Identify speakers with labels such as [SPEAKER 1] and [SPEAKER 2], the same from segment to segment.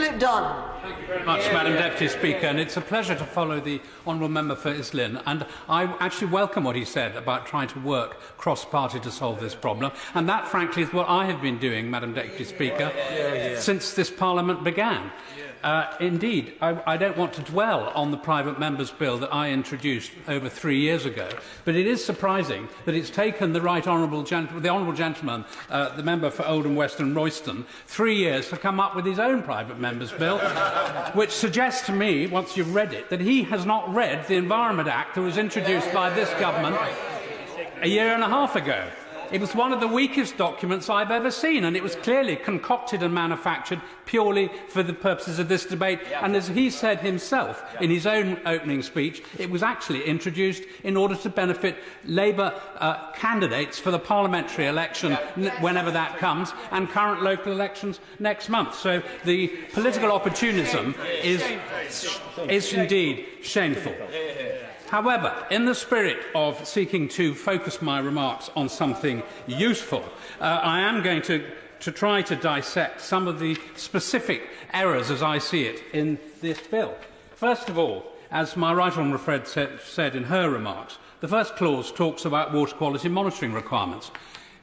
[SPEAKER 1] Philip Dunne.
[SPEAKER 2] Thank you very much, Madam Deputy Speaker, and it's a pleasure to follow the honourable member for Islin, and I actually welcome what he said about trying to work cross-party to solve this problem, and that, frankly, is what I have been doing, Madam Deputy Speaker, since this Parliament began. Indeed, I don't want to dwell on the private member's bill that I introduced over 3 years ago, but it is surprising that it's taken the honourable gentleman, the member for Oldham West and Royston, 3 years to come up with his own private member's bill, which suggests to me, once you've read it, that he has not read the Environment Act that was introduced by this government a year and a half ago. It was one of the weakest documents I've ever seen, and it was clearly concocted and manufactured purely for the purposes of this debate. And as he said himself in his own opening speech, it was actually introduced in order to benefit Labour candidates for the parliamentary election, whenever that comes, and current local elections next month. So the political opportunism is indeed shameful. However, in the spirit of seeking to focus my remarks on something useful, I am going to try to dissect some of the specific errors as I see it in this bill. First of all, as my right honourable Fred said in her remarks, the first clause talks about water quality monitoring requirements.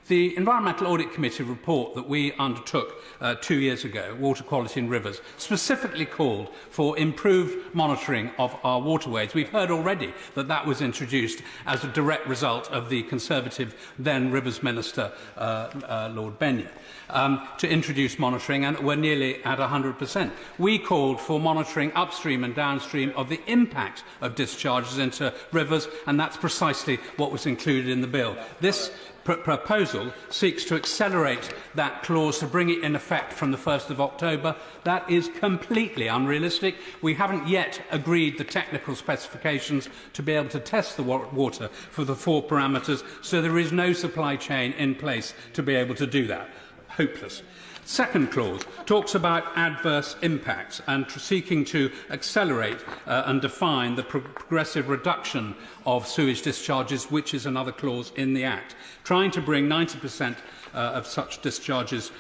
[SPEAKER 2] The Environmental Audit Committee report that we undertook 2 years ago, Water Quality in Rivers, specifically called for improved monitoring of our waterways. We've heard already that that was introduced as a direct result of the Conservative then Rivers Minister, Lord Benyon, to introduce monitoring, and we're nearly at 100%. We called for monitoring upstream and downstream of the impact of discharges into rivers, and that's precisely what was included in the bill. This proposal seeks to accelerate that clause to bring it in effect from the 1st of October. That is completely unrealistic. We haven't yet agreed the technical specifications to be able to test the water for the 4 parameters, so there is no supply chain in place to be able to do that. Hopeless. Second clause talks about adverse impacts and seeking to accelerate and define the progressive reduction of sewage discharges, which is another clause in the Act, trying to bring 90% of such discharges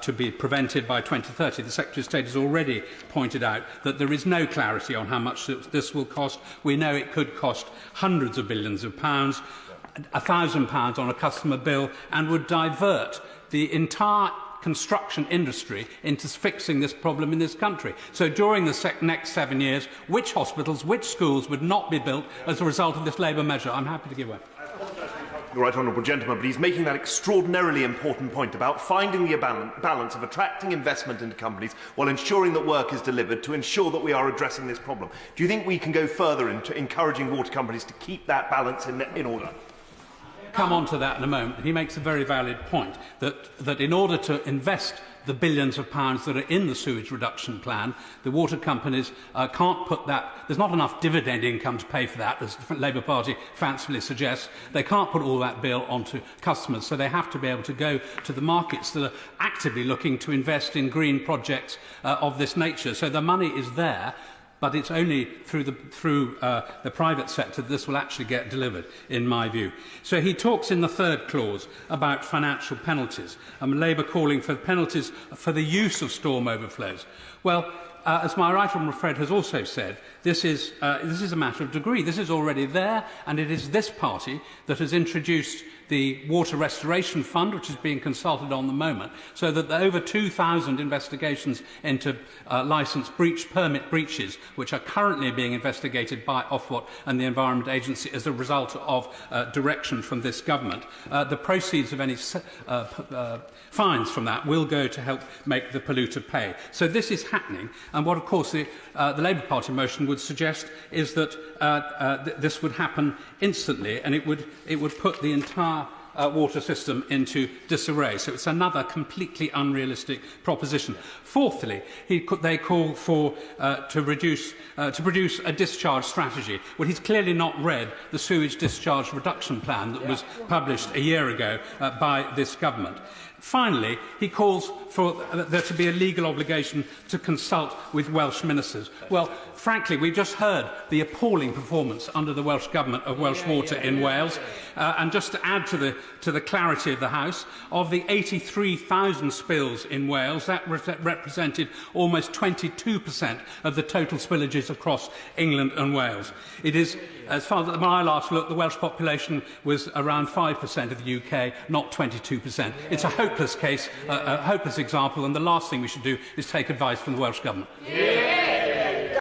[SPEAKER 2] to be prevented by 2030. The Secretary of State has already pointed out that there is no clarity on how much this will cost. We know it could cost hundreds of billions of pounds, £1,000 on a customer bill, and would divert the entire construction industry into fixing this problem in this country. So during the next 7 years, which hospitals, which schools would not be built as a result of this Labour measure? I'm happy to give way.
[SPEAKER 3] The right honourable gentleman, but he's making that extraordinarily important point about finding the balance of attracting investment into companies while ensuring that work is delivered to ensure that we are addressing this problem. Do you think we can go further into encouraging water companies to keep that balance in order?
[SPEAKER 2] Come on to that in a moment. He makes a very valid point that in order to invest the billions of pounds that are in the sewage reduction plan, the water companies can't put that. There's not enough dividend income to pay for that, as the Labour Party fancifully suggests. They can't put all that bill onto customers, so they have to be able to go to the markets that are actively looking to invest in green projects of this nature. So the money is there, but it's only through the private sector that this will actually get delivered, in my view. So he talks in the third clause about financial penalties, and Labour calling for penalties for the use of storm overflows. Well, as my right honourable Fred has also said, this is a matter of degree. This is already there, and it is this party that has introduced the Water Restoration Fund, which is being consulted on the moment, so that the over 2,000 investigations into licence permit breaches, which are currently being investigated by Ofwat and the Environment Agency as a result of direction from this government, the proceeds of any fines from that will go to help make the polluter pay. So this is happening, and what, of course, the Labour Party motion would suggest is that this would happen instantly, and it would put the entire water system into disarray. So it's another completely unrealistic proposition. Fourthly, they call for to produce a discharge strategy. Well, he's clearly not read the sewage discharge reduction plan that was published a year ago by this government. Finally, he calls for there to be a legal obligation to consult with Welsh ministers. Well, frankly, we've just heard the appalling performance under the Welsh Government of Welsh Water in Wales. And just to add to the clarity of the House, of the 83,000 spills in Wales, that represented almost 22% of the total spillages across England and Wales. It is, as far as when I last looked, the Welsh population was around 5% of the UK, not 22%. It's a hopeless case, a hopeless example, and the last thing we should do is take advice from the Welsh Government.